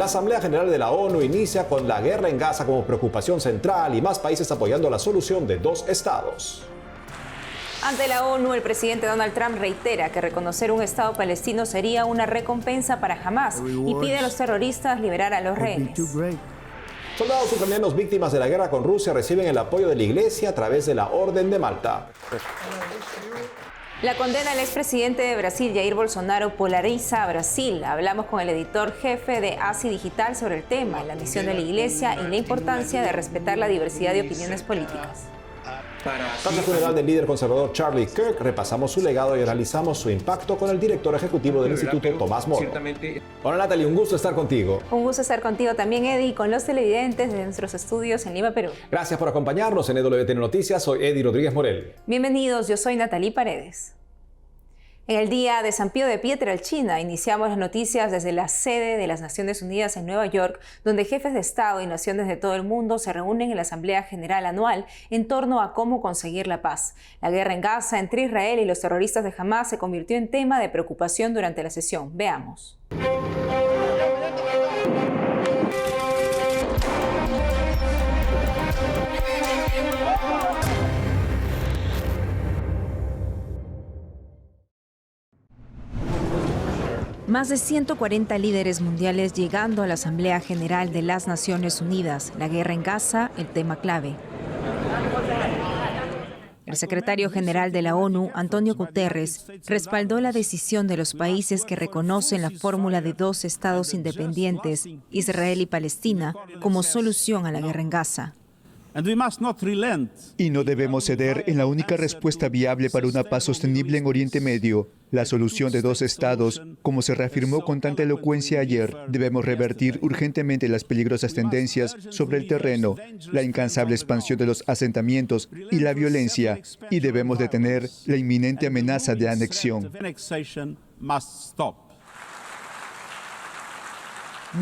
La Asamblea General de la ONU inicia con la guerra en Gaza como preocupación central y más países apoyando la solución de 2 estados. Ante la ONU, el presidente Donald Trump reitera que reconocer un Estado palestino sería una recompensa para Hamás y pide a los terroristas liberar a los rehenes. Soldados ucranianos víctimas de la guerra con Rusia reciben el apoyo de la Iglesia a través de la Orden de Malta. La condena al expresidente de Brasil, Jair Bolsonaro, polariza a Brasil. Hablamos con el editor jefe de ASI Digital sobre el tema, la misión de la Iglesia y la importancia de respetar la diversidad de opiniones políticas. Tras el funeral del líder conservador Charlie Kirk, repasamos su legado y analizamos su impacto con el director ejecutivo del Instituto, Tomás Moro. Hola Natalie, un gusto estar contigo. Un gusto estar contigo también, Eddie, y con los televidentes de nuestros estudios en Lima, Perú. Gracias por acompañarnos en EWTN Noticias. Soy Eddie Rodríguez Morel. Bienvenidos, yo soy Natalie Paredes. En el día de San Pío de Pietrelcina iniciamos las noticias desde la sede de las Naciones Unidas en Nueva York, donde jefes de Estado y naciones de todo el mundo se reúnen en la Asamblea General Anual en torno a cómo conseguir la paz. La guerra en Gaza entre Israel y los terroristas de Hamás se convirtió en tema de preocupación durante la sesión. Veamos. Más de 140 líderes mundiales llegando a la Asamblea General de las Naciones Unidas. La guerra en Gaza, el tema clave. El secretario general de la ONU, Antonio Guterres, respaldó la decisión de los países que reconocen la fórmula de 2 estados independientes, Israel y Palestina, como solución a la guerra en Gaza. Y no debemos ceder en la única respuesta viable para una paz sostenible en Oriente Medio, la solución de 2 estados. Como se reafirmó con tanta elocuencia ayer, debemos revertir urgentemente las peligrosas tendencias sobre el terreno, la incansable expansión de los asentamientos y la violencia, y debemos detener la inminente amenaza de anexión.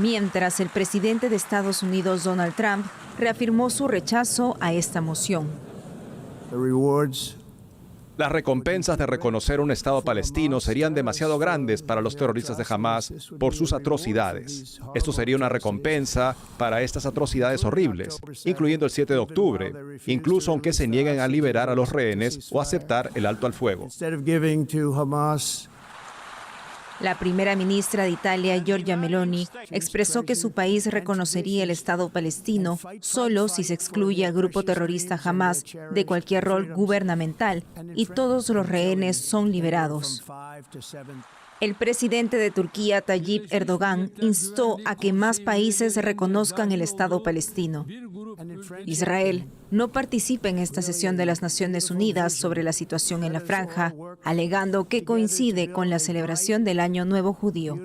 Mientras el presidente de Estados Unidos, Donald Trump, reafirmó su rechazo a esta moción. Las recompensas de reconocer un Estado palestino serían demasiado grandes para los terroristas de Hamás por sus atrocidades. Esto sería una recompensa para estas atrocidades horribles, incluyendo el 7 de octubre, incluso aunque se nieguen a liberar a los rehenes o aceptar el alto al fuego. La primera ministra de Italia, Giorgia Meloni, expresó que su país reconocería el Estado palestino solo si se excluye al grupo terrorista Hamás de cualquier rol gubernamental y todos los rehenes son liberados. El presidente de Turquía, Tayyip Erdogan, instó a que más países reconozcan el Estado palestino. Israel no participa en esta sesión de las Naciones Unidas sobre la situación en la franja, alegando que coincide con la celebración del Año Nuevo Judío.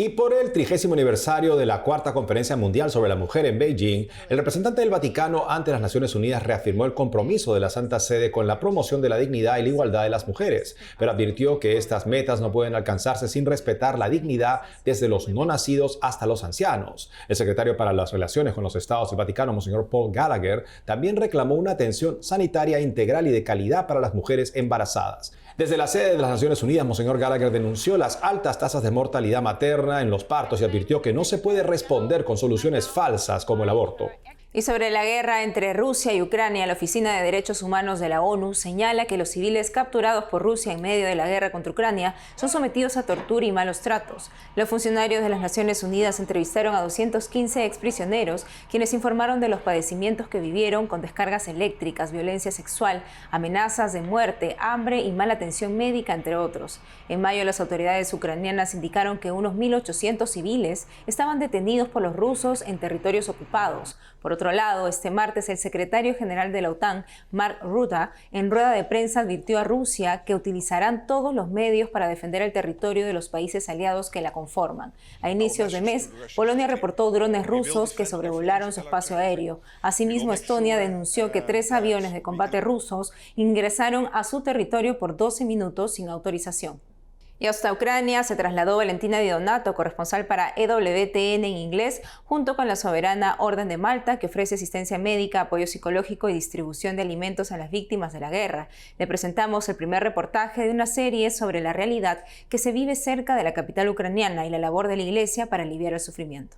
Y por el 30º aniversario de la 4ª Conferencia Mundial sobre la Mujer en Beijing, el representante del Vaticano ante las Naciones Unidas reafirmó el compromiso de la Santa Sede con la promoción de la dignidad y la igualdad de las mujeres, pero advirtió que estas metas no pueden alcanzarse sin respetar la dignidad desde los no nacidos hasta los ancianos. El secretario para las Relaciones con los Estados del Vaticano, Monseñor Paul Gallagher, también reclamó una atención sanitaria integral y de calidad para las mujeres embarazadas. Desde la sede de las Naciones Unidas, Monseñor Gallagher denunció las altas tasas de mortalidad materna en los partos y advirtió que no se puede responder con soluciones falsas como el aborto. Y sobre la guerra entre Rusia y Ucrania, la Oficina de Derechos Humanos de la ONU señala que los civiles capturados por Rusia en medio de la guerra contra Ucrania son sometidos a tortura y malos tratos. Los funcionarios de las Naciones Unidas entrevistaron a 215 exprisioneros, quienes informaron de los padecimientos que vivieron con descargas eléctricas, violencia sexual, amenazas de muerte, hambre y mala atención médica, entre otros. En mayo, las autoridades ucranianas indicaron que unos 1.800 civiles estaban detenidos por los rusos en territorios ocupados. Por otro lado, este martes el secretario general de la OTAN, Mark Rutte, en rueda de prensa advirtió a Rusia que utilizarán todos los medios para defender el territorio de los países aliados que la conforman. A inicios de mes, Polonia reportó drones rusos que sobrevolaron su espacio aéreo. Asimismo, Estonia denunció que 3 aviones de combate rusos ingresaron a su territorio por 12 minutos sin autorización. Y hasta Ucrania se trasladó Valentina Di Donato, corresponsal para EWTN en inglés, junto con la soberana Orden de Malta, que ofrece asistencia médica, apoyo psicológico y distribución de alimentos a las víctimas de la guerra. Le presentamos el primer reportaje de una serie sobre la realidad que se vive cerca de la capital ucraniana y la labor de la Iglesia para aliviar el sufrimiento.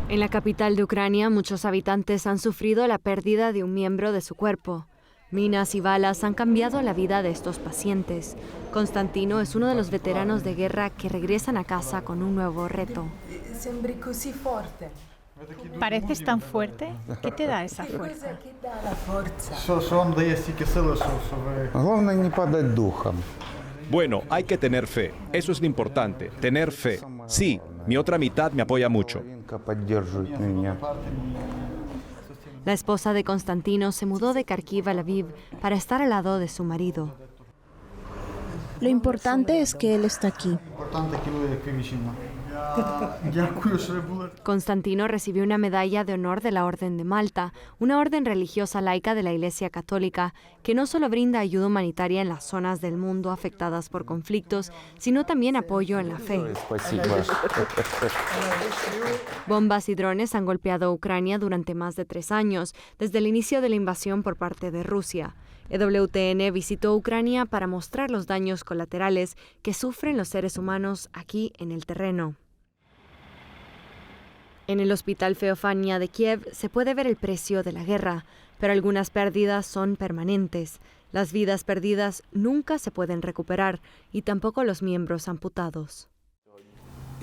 En la capital de Ucrania, muchos habitantes han sufrido la pérdida de un miembro de su cuerpo. Minas y balas han cambiado la vida de estos pacientes. Constantino es uno de los veteranos de guerra que regresan a casa con un nuevo reto. ¿Pareces tan fuerte? ¿Qué te da esa fuerza? Bueno, hay que tener fe. Eso es lo importante, tener fe. Sí, mi otra mitad me apoya mucho. La esposa de Constantino se mudó de Kharkiv a Lviv para estar al lado de su marido. Lo importante es que él está aquí. Constantino recibió una medalla de honor de la Orden de Malta, una orden religiosa laica de la Iglesia Católica, que no solo brinda ayuda humanitaria en las zonas del mundo afectadas por conflictos, sino también apoyo en la fe. Bombas y drones han golpeado a Ucrania durante más de 3 años, desde el inicio de la invasión por parte de Rusia. EWTN visitó Ucrania para mostrar los daños colaterales que sufren los seres humanos aquí en el terreno. En el Hospital Feofania de Kiev se puede ver el precio de la guerra, pero algunas pérdidas son permanentes. Las vidas perdidas nunca se pueden recuperar y tampoco los miembros amputados.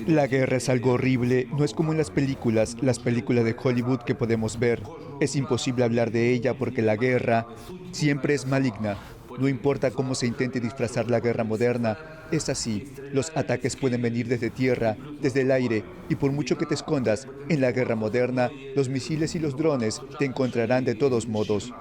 La guerra es algo horrible, no es como en las películas de Hollywood que podemos ver. Es imposible hablar de ella porque la guerra siempre es maligna. No importa cómo se intente disfrazar la guerra moderna, es así. Los ataques pueden venir desde tierra, desde el aire, y por mucho que te escondas, en la guerra moderna, los misiles y los drones te encontrarán de todos modos.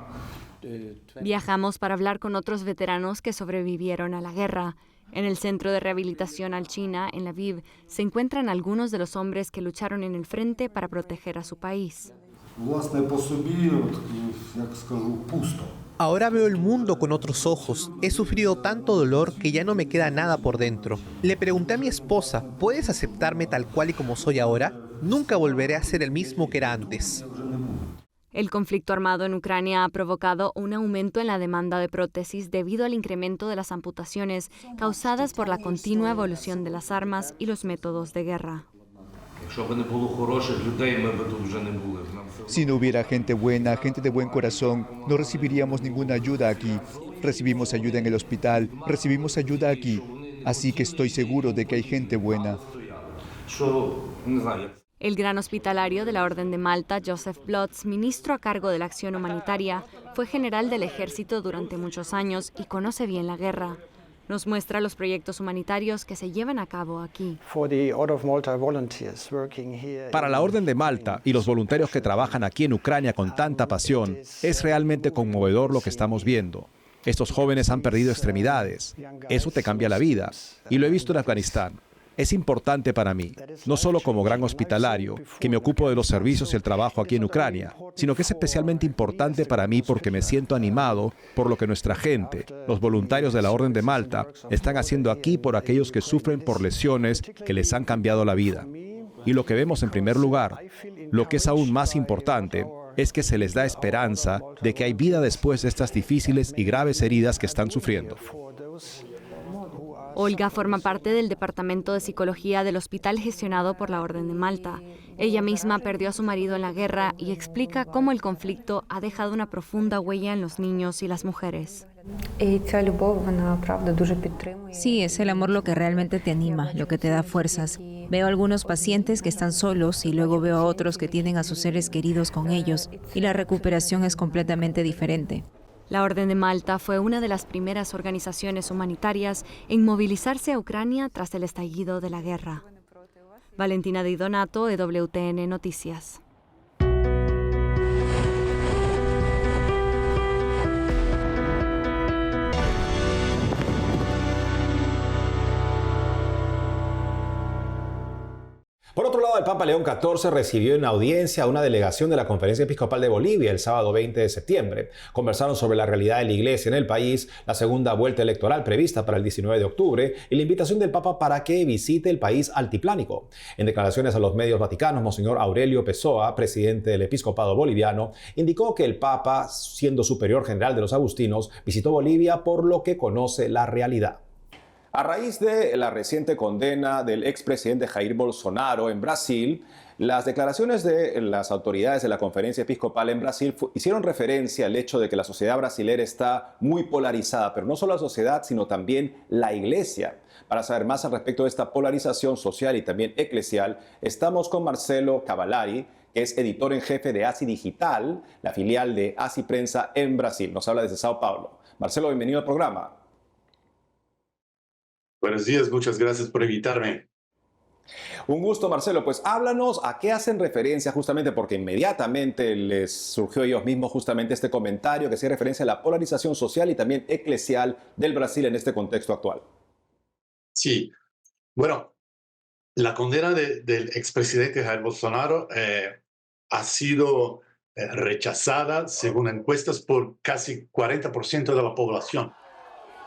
Viajamos para hablar con otros veteranos que sobrevivieron a la guerra. En el Centro de Rehabilitación Alchina, en Lviv, se encuentran algunos de los hombres que lucharon en el frente para proteger a su país. Ahora veo el mundo con otros ojos. He sufrido tanto dolor que ya no me queda nada por dentro. Le pregunté a mi esposa, ¿puedes aceptarme tal cual y como soy ahora? Nunca volveré a ser el mismo que era antes. El conflicto armado en Ucrania ha provocado un aumento en la demanda de prótesis debido al incremento de las amputaciones causadas por la continua evolución de las armas y los métodos de guerra. Si no hubiera gente buena, gente de buen corazón, no recibiríamos ninguna ayuda aquí. Recibimos ayuda en el hospital, recibimos ayuda aquí. Así que estoy seguro de que hay gente buena. El gran hospitalario de la Orden de Malta, Joseph Blotz, ministro a cargo de la acción humanitaria, fue general del ejército durante muchos años y conoce bien la guerra. Nos muestra los proyectos humanitarios que se llevan a cabo aquí. Para la Orden de Malta y los voluntarios que trabajan aquí en Ucrania con tanta pasión, es realmente conmovedor lo que estamos viendo. Estos jóvenes han perdido extremidades. Eso te cambia la vida. Y lo he visto en Afganistán. Es importante para mí, no solo como gran hospitalario, que me ocupo de los servicios y el trabajo aquí en Ucrania, sino que es especialmente importante para mí porque me siento animado por lo que nuestra gente, los voluntarios de la Orden de Malta, están haciendo aquí por aquellos que sufren por lesiones que les han cambiado la vida. Y lo que vemos en primer lugar, lo que es aún más importante, es que se les da esperanza de que hay vida después de estas difíciles y graves heridas que están sufriendo. Olga forma parte del Departamento de Psicología del hospital gestionado por la Orden de Malta. Ella misma perdió a su marido en la guerra y explica cómo el conflicto ha dejado una profunda huella en los niños y las mujeres. Sí, es el amor lo que realmente te anima, lo que te da fuerzas. Veo a algunos pacientes que están solos y luego veo a otros que tienen a sus seres queridos con ellos y la recuperación es completamente diferente. La Orden de Malta fue una de las primeras organizaciones humanitarias en movilizarse a Ucrania tras el estallido de la guerra. Valentina Di Donato, EWTN Noticias. Por otro lado, el Papa León XIV recibió en audiencia a una delegación de la Conferencia Episcopal de Bolivia el sábado 20 de septiembre. Conversaron sobre la realidad de la Iglesia en el país, la segunda vuelta electoral prevista para el 19 de octubre y la invitación del Papa para que visite el país altiplánico. En declaraciones a los medios vaticanos, Monseñor Aurelio Pessoa, presidente del Episcopado boliviano, indicó que el Papa, siendo superior general de los agustinos, visitó Bolivia por lo que conoce la realidad. A raíz de la reciente condena del expresidente Jair Bolsonaro en Brasil, las declaraciones de las autoridades de la Conferencia Episcopal en Brasil hicieron referencia al hecho de que la sociedad brasilera está muy polarizada, pero no solo la sociedad, sino también la Iglesia. Para saber más al respecto de esta polarización social y también eclesial, estamos con Marcelo Cavallari, que es editor en jefe de ASI Digital, la filial de ASI Prensa en Brasil. Nos habla desde Sao Paulo. Marcelo, bienvenido al programa. Buenos días, muchas gracias por invitarme. Un gusto, Marcelo. Pues háblanos a qué hacen referencia justamente, porque inmediatamente les surgió a ellos mismos justamente este comentario que hace referencia a la polarización social y también eclesial del Brasil en este contexto actual. Sí, bueno, la condena del expresidente Jair Bolsonaro ha sido rechazada, según encuestas, por casi 40% de la población.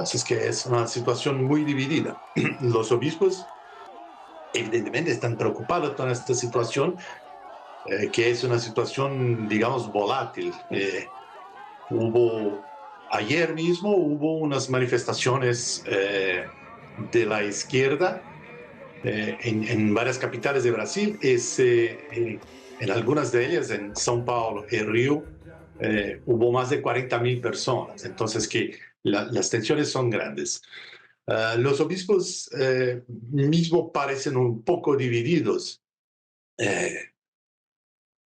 Así es que es una situación muy dividida. Los obispos, evidentemente, están preocupados con esta situación, que es una situación, digamos, volátil. Ayer mismo hubo unas manifestaciones de la izquierda en varias capitales de Brasil. En algunas de ellas, en São Paulo y Río, hubo más de 40.000 personas. Entonces, las tensiones son grandes. Los obispos mismo parecen un poco divididos.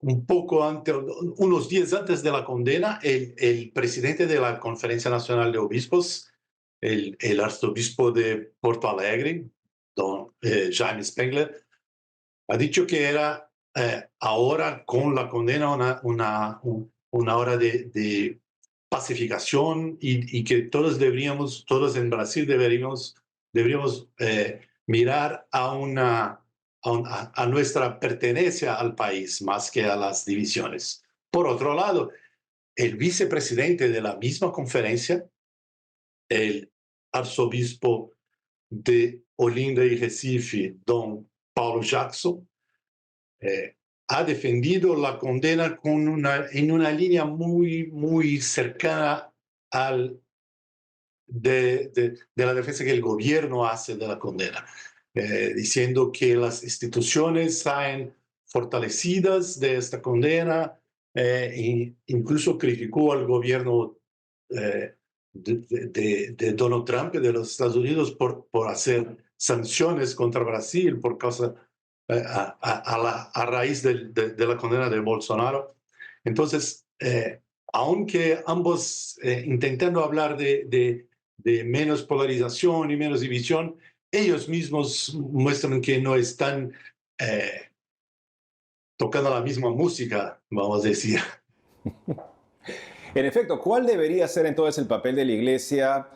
Unos días antes de la condena, el presidente de la Conferencia Nacional de Obispos, el arzobispo de Porto Alegre, don Jaime Spengler, ha dicho que era ahora con la condena una hora de pacificación y que todos en Brasil deberíamos mirar a nuestra pertenencia al país más que a las divisiones. Por otro lado, el vicepresidente de la misma conferencia, el arzobispo de Olinda y Recife, don Paulo Jackson, ha defendido la condena en una línea muy cercana de la defensa que el gobierno hace de la condena, diciendo que las instituciones sean fortalecidas de esta condena, e incluso criticó al gobierno de Donald Trump y de los Estados Unidos por hacer sanciones contra Brasil por causa a raíz de la condena de Bolsonaro. Entonces, aunque ambos intentando hablar de menos polarización y menos división, ellos mismos muestran que no están tocando la misma música, vamos a decir. En efecto, ¿cuál debería ser entonces el papel de la Iglesia?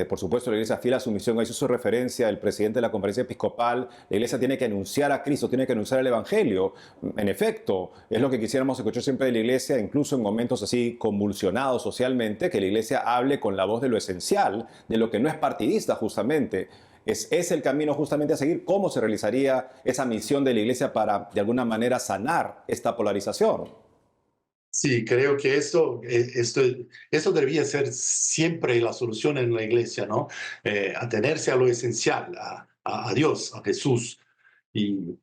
Por supuesto, la Iglesia fiel a su misión, hizo su referencia el presidente de la Conferencia Episcopal. La Iglesia tiene que anunciar a Cristo, tiene que anunciar el Evangelio. En efecto, es lo que quisiéramos escuchar siempre de la Iglesia, incluso en momentos así convulsionados socialmente, que la Iglesia hable con la voz de lo esencial, de lo que no es partidista justamente. ¿Es el camino justamente a seguir? ¿Cómo se realizaría esa misión de la Iglesia para, de alguna manera, sanar esta polarización? Sí, creo que esto debería ser siempre la solución en la Iglesia, ¿no? Atenerse a lo esencial, a Dios, a Jesús, y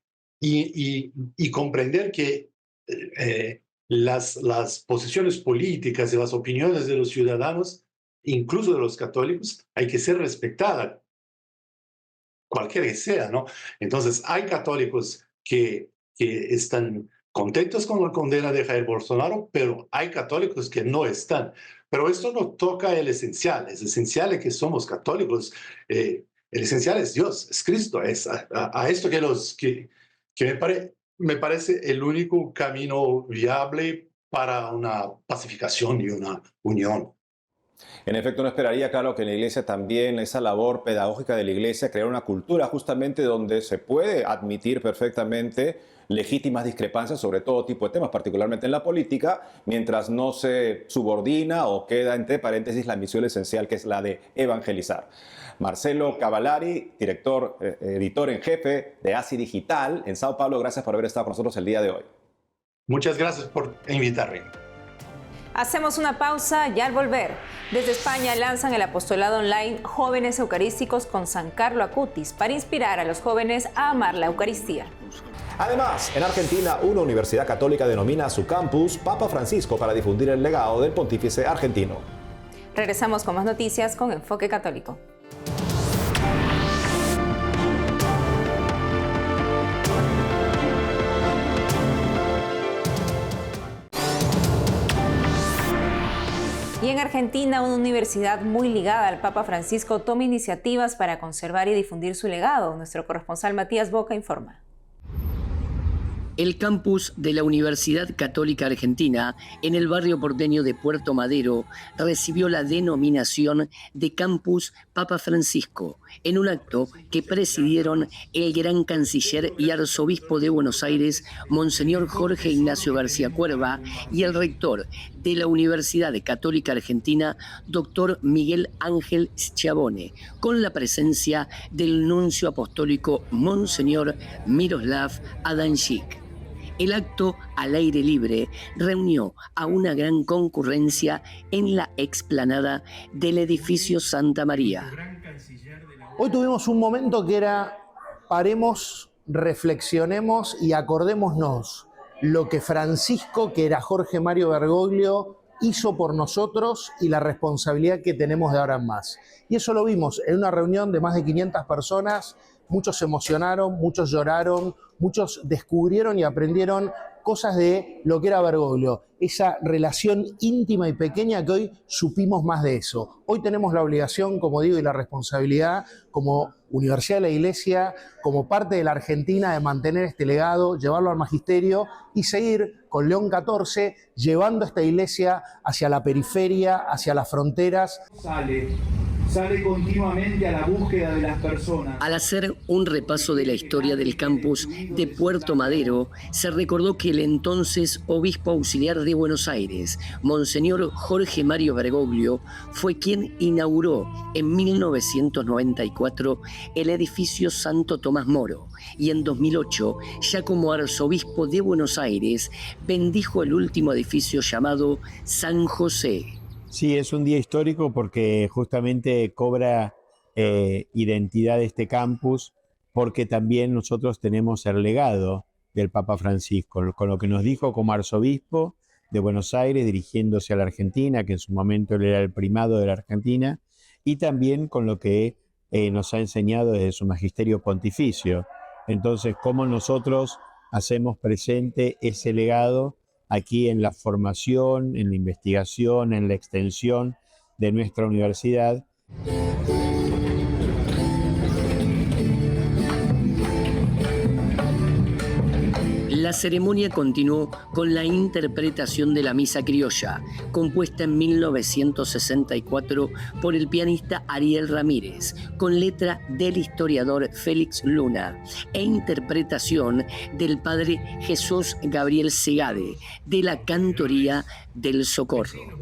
comprender que las posiciones políticas y las opiniones de los ciudadanos, incluso de los católicos, hay que ser respetadas, cualquiera que sea, ¿no? Entonces, hay católicos que están contentos con la condena de Jair Bolsonaro, pero hay católicos que no están. Pero esto no toca el esencial. Es esencial que somos católicos. El esencial es Dios, es Cristo. Es a esto que me parece el único camino viable para una pacificación y una unión. En efecto, no esperaría, claro, que en la iglesia también esa labor pedagógica de la iglesia, crear una cultura justamente donde se puede admitir perfectamente legítimas discrepancias sobre todo tipo de temas, particularmente en la política, mientras no se subordina o queda entre paréntesis la misión esencial que es la de evangelizar. Marcelo Cavallari, editor en jefe de ASI Digital en Sao Paulo, gracias por haber estado con nosotros el día de hoy. Muchas gracias por invitarme. Hacemos una pausa y al volver, desde España lanzan el apostolado online Jóvenes Eucarísticos con San Carlo Acutis para inspirar a los jóvenes a amar la Eucaristía. Además, en Argentina, una universidad católica denomina a su campus Papa Francisco para difundir el legado del pontífice argentino. Regresamos con más noticias con Enfoque Católico. Y en Argentina, una universidad muy ligada al Papa Francisco toma iniciativas para conservar y difundir su legado. Nuestro corresponsal Matías Boca informa. El campus de la Universidad Católica Argentina, en el barrio porteño de Puerto Madero, recibió la denominación de Campus Papa Francisco, en un acto que presidieron el gran canciller y arzobispo de Buenos Aires, Monseñor Jorge Ignacio García Cuerva, y el rector de la Universidad Católica Argentina, doctor Miguel Ángel Schiavone, con la presencia del nuncio apostólico Monseñor Miroslav Adancic. El acto al aire libre reunió a una gran concurrencia en la explanada del edificio Santa María. Hoy tuvimos un momento que era paremos, reflexionemos y acordémonos lo que Francisco, que era Jorge Mario Bergoglio, hizo por nosotros y la responsabilidad que tenemos de ahora en más. Y eso lo vimos en una reunión de más de 500 personas. Muchos se emocionaron, muchos lloraron, muchos descubrieron y aprendieron cosas de lo que era Bergoglio, esa relación íntima y pequeña que hoy supimos más de eso. Hoy tenemos la obligación, como digo, y la responsabilidad como Universidad de la Iglesia, como parte de la Argentina, de mantener este legado, llevarlo al magisterio y seguir con León XIV llevando esta iglesia hacia la periferia, hacia las fronteras. Sale continuamente a la búsqueda de las personas. Al hacer un repaso de la historia del campus de Puerto Madero, se recordó que el entonces obispo auxiliar de Buenos Aires, Monseñor Jorge Mario Bergoglio, fue quien inauguró en 1994 el edificio Santo Tomás Moro, y en 2008, ya como arzobispo de Buenos Aires, bendijo el último edificio llamado San José. Sí, es un día histórico porque justamente cobra identidad este campus, porque también nosotros tenemos el legado del Papa Francisco, con lo que nos dijo como arzobispo de Buenos Aires, dirigiéndose a la Argentina, que en su momento él era el primado de la Argentina, y también con lo que nos ha enseñado desde su magisterio pontificio. Entonces, cómo nosotros hacemos presente ese legado aquí en la formación, en la investigación, en la extensión de nuestra universidad. La ceremonia continuó con la interpretación de la Misa Criolla, compuesta en 1964 por el pianista Ariel Ramírez, con letra del historiador Félix Luna e interpretación del padre Jesús Gabriel Segade, de la Cantoría del Socorro.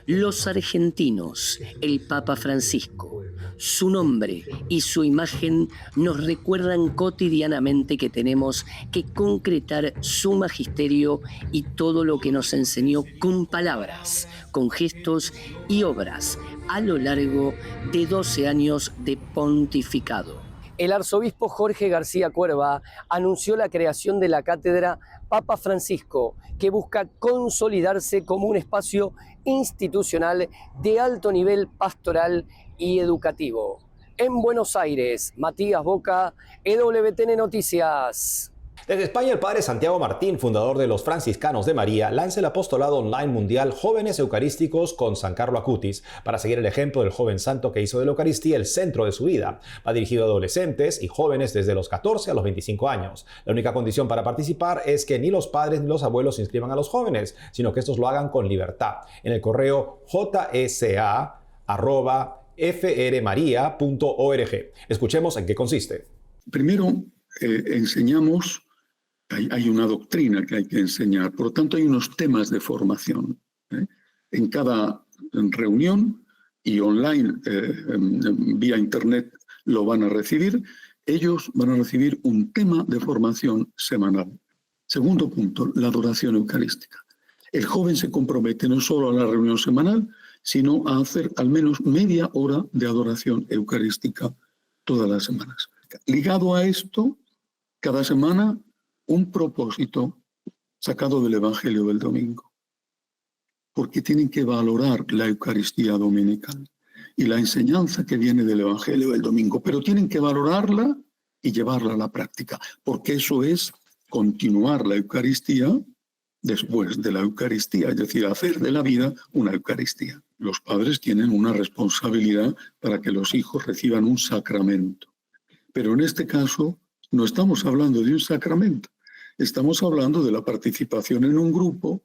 Los argentinos, el Papa Francisco, su nombre y su imagen nos recuerdan cotidianamente que tenemos que concretar su magisterio y todo lo que nos enseñó con palabras, con gestos y obras a lo largo de 12 años de pontificado. El arzobispo Jorge García Cuerva anunció la creación de la cátedra Papa Francisco, que busca consolidarse como un espacio institucional de alto nivel pastoral y educativo. En Buenos Aires, Matías Boca, EWTN Noticias. Desde España, el padre Santiago Martín, fundador de los Franciscanos de María, lanza el apostolado online mundial Jóvenes Eucarísticos con San Carlo Acutis para seguir el ejemplo del joven santo que hizo de la Eucaristía el centro de su vida. Va dirigido a adolescentes y jóvenes desde los 14 a los 25 años. La única condición para participar es que ni los padres ni los abuelos inscriban a los jóvenes, sino que estos lo hagan con libertad. En el correo jsa@frmaria.org. Escuchemos en qué consiste. Primero, enseñamos. Hay una doctrina que hay que enseñar, por lo tanto hay unos temas de formación. En cada reunión y online, vía internet, lo van a recibir. Ellos van a recibir un tema de formación semanal. Segundo punto, la adoración eucarística. El joven se compromete no solo a la reunión semanal, sino a hacer al menos media hora de adoración eucarística todas las semanas. Ligado a esto, cada semana, un propósito sacado del Evangelio del domingo, porque tienen que valorar la Eucaristía dominical y la enseñanza que viene del Evangelio del domingo, pero tienen que valorarla y llevarla a la práctica, porque eso es continuar la Eucaristía después de la Eucaristía, es decir, hacer de la vida una Eucaristía. Los padres tienen una responsabilidad para que los hijos reciban un sacramento, pero en este caso no estamos hablando de un sacramento, estamos hablando de la participación en un grupo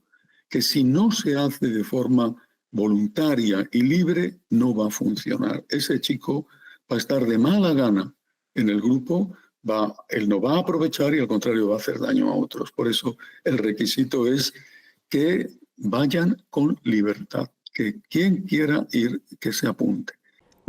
que si no se hace de forma voluntaria y libre no va a funcionar. Ese chico va a estar de mala gana en el grupo, él no va a aprovechar y al contrario va a hacer daño a otros. Por eso el requisito es que vayan con libertad, que quien quiera ir, que se apunte.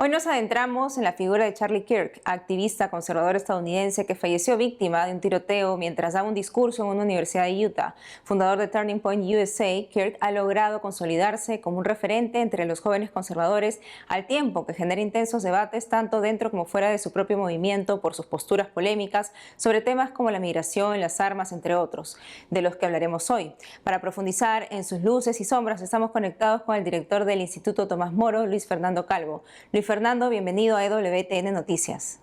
Hoy nos adentramos en la figura de Charlie Kirk, activista conservador estadounidense que falleció víctima de un tiroteo mientras daba un discurso en una universidad de Utah. Fundador de Turning Point USA, Kirk ha logrado consolidarse como un referente entre los jóvenes conservadores al tiempo que genera intensos debates tanto dentro como fuera de su propio movimiento por sus posturas polémicas sobre temas como la migración, las armas, entre otros, de los que hablaremos hoy. Para profundizar en sus luces y sombras, estamos conectados con el director del Instituto Tomás Moro, Luis Fernando Calvo. Luis Fernando, bienvenido a EWTN Noticias.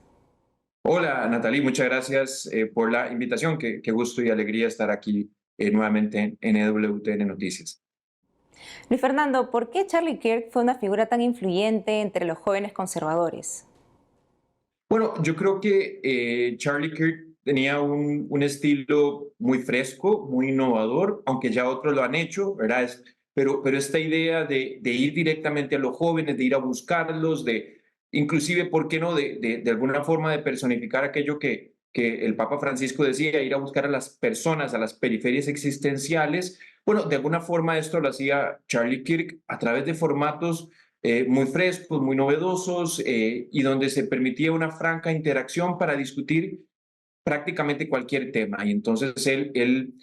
Hola Natalie, muchas gracias por la invitación. Qué gusto y alegría estar aquí nuevamente en EWTN Noticias. Luis Fernando, ¿por qué Charlie Kirk fue una figura tan influyente entre los jóvenes conservadores? Bueno, yo creo que Charlie Kirk tenía un estilo muy fresco, muy innovador, aunque ya otros lo han hecho, ¿verdad? Pero esta idea de ir directamente a los jóvenes, de ir a buscarlos, inclusive, ¿por qué no?, de alguna forma de personificar aquello que el Papa Francisco decía, ir a buscar a las personas, a las periferias existenciales. Bueno, de alguna forma esto lo hacía Charlie Kirk a través de formatos muy frescos, muy novedosos, y donde se permitía una franca interacción para discutir prácticamente cualquier tema. Y entonces él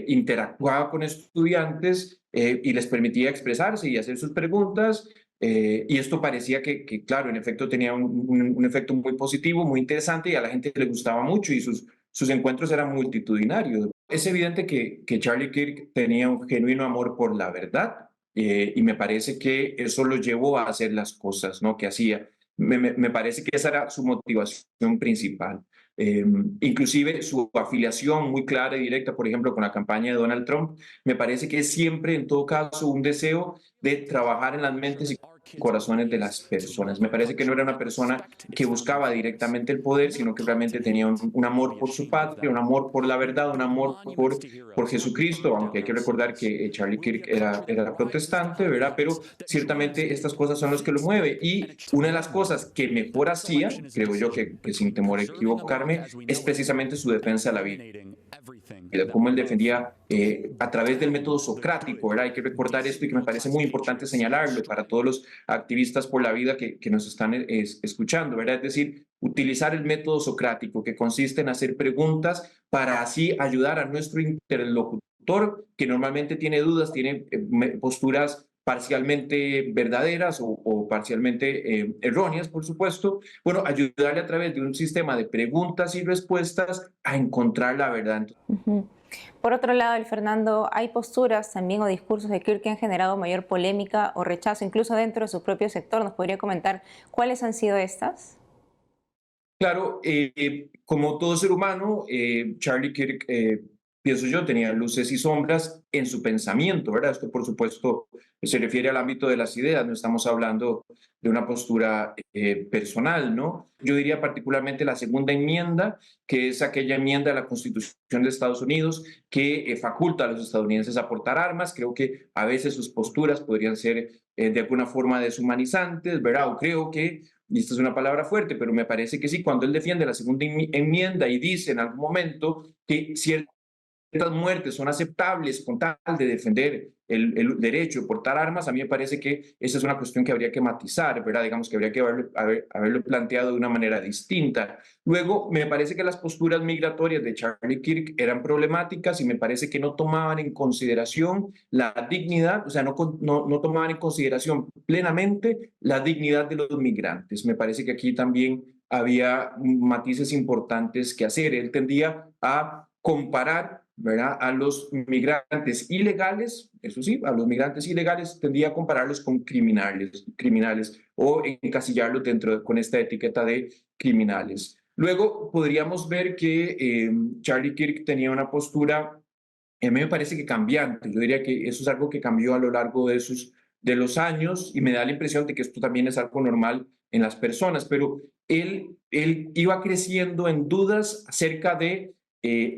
interactuaba con estudiantes y les permitía expresarse y hacer sus preguntas, y esto parecía que claro, en efecto tenía un efecto muy positivo, muy interesante, y a la gente le gustaba mucho, y sus encuentros eran multitudinarios. Es evidente que Charlie Kirk tenía un genuino amor por la verdad, y me parece que eso lo llevó a hacer las cosas, ¿no?, que hacía. Me parece que esa era su motivación principal. Inclusive su afiliación muy clara y directa, por ejemplo, con la campaña de Donald Trump, me parece que es siempre, en todo caso, un deseo de trabajar en las mentes y corazones de las personas. Me parece que no era una persona que buscaba directamente el poder, sino que realmente tenía un amor por su patria, un amor por la verdad, un amor por Jesucristo, aunque hay que recordar que Charlie Kirk era protestante, ¿verdad? Pero ciertamente estas cosas son las que lo mueven. Y una de las cosas que mejor hacía, creo yo que sin temor a equivocarme, es precisamente su defensa de la vida. Cómo él defendía a través del método socrático, ¿verdad? Hay que recordar esto, y que me parece muy importante señalarlo para todos los activistas por la vida que nos están escuchando, ¿verdad? Es decir, utilizar el método socrático, que consiste en hacer preguntas para así ayudar a nuestro interlocutor, que normalmente tiene dudas, tiene posturas parcialmente verdaderas o parcialmente erróneas, por supuesto. Bueno, ayudarle a través de un sistema de preguntas y respuestas a encontrar la verdad. Por otro lado, el Fernando, hay posturas también o discursos de Kirk que han generado mayor polémica o rechazo, incluso dentro de su propio sector. ¿Nos podría comentar cuáles han sido estas? Claro, como todo ser humano, Charlie Kirk, pienso yo, tenía luces y sombras en su pensamiento, ¿verdad? Esto, por supuesto, se refiere al ámbito de las ideas, no estamos hablando de una postura personal, ¿no? Yo diría particularmente la segunda enmienda, que es aquella enmienda de la Constitución de Estados Unidos que faculta a los estadounidenses a portar armas. Creo que a veces sus posturas podrían ser de alguna forma deshumanizantes, ¿verdad? O creo que, y esta es una palabra fuerte, pero me parece que sí, cuando él defiende la segunda enmienda y dice en algún momento que ciertas muertes son aceptables con tal de defender el derecho de portar armas, a mí me parece que esa es una cuestión que habría que matizar, ¿verdad? Digamos que habría que haberlo planteado de una manera distinta. Luego, me parece que las posturas migratorias de Charlie Kirk eran problemáticas y me parece que no tomaban en consideración la dignidad, o sea, no tomaban en consideración plenamente la dignidad de los migrantes. Me parece que aquí también había matices importantes que hacer. Él tendía a comparar, ¿verdad?, a los migrantes ilegales, eso sí, a los migrantes ilegales tendía a compararlos con criminales o encasillarlos con esta etiqueta de criminales. Luego podríamos ver que Charlie Kirk tenía una postura, a mí me parece que cambiante. Yo diría que eso es algo que cambió a lo largo de los años y me da la impresión de que esto también es algo normal en las personas, pero él iba creciendo en dudas acerca de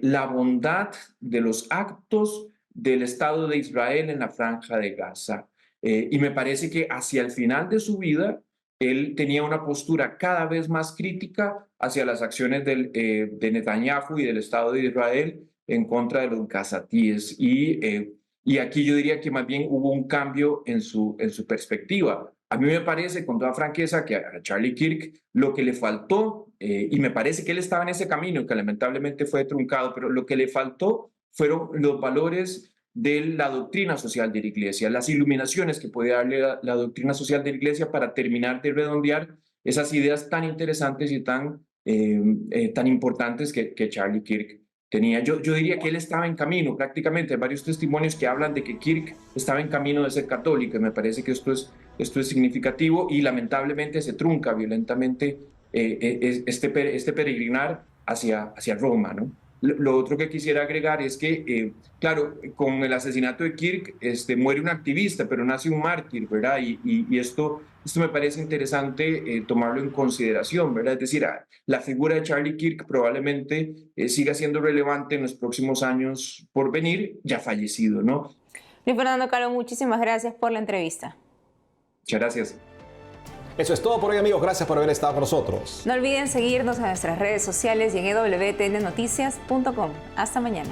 la bondad de los actos del Estado de Israel en la Franja de Gaza. Y me parece que hacia el final de su vida, él tenía una postura cada vez más crítica hacia las acciones de Netanyahu y del Estado de Israel en contra de los gazatíes. Y aquí yo diría que más bien hubo un cambio en su perspectiva. A mí me parece, con toda franqueza, que a Charlie Kirk lo que le faltó, y me parece que él estaba en ese camino, que lamentablemente fue truncado, pero lo que le faltó fueron los valores de la doctrina social de la Iglesia, las iluminaciones que puede darle la doctrina social de la Iglesia para terminar de redondear esas ideas tan interesantes y tan importantes que Charlie Kirk tenía. Yo diría que él estaba en camino, prácticamente. Hay varios testimonios que hablan de que Kirk estaba en camino de ser católico. Me parece que esto es significativo y lamentablemente se trunca violentamente este peregrinar hacia Roma, ¿no? Lo otro que quisiera agregar es que, claro, con el asesinato de Kirk muere un activista, pero nace un mártir, ¿verdad? Y esto me parece interesante tomarlo en consideración, ¿verdad? Es decir, la figura de Charlie Kirk probablemente siga siendo relevante en los próximos años por venir, ya fallecido, ¿no? Luis Fernando Caro, muchísimas gracias por la entrevista. Muchas gracias. Eso es todo por hoy, amigos. Gracias por haber estado con nosotros. No olviden seguirnos en nuestras redes sociales y en wtnnoticias.com. Hasta mañana.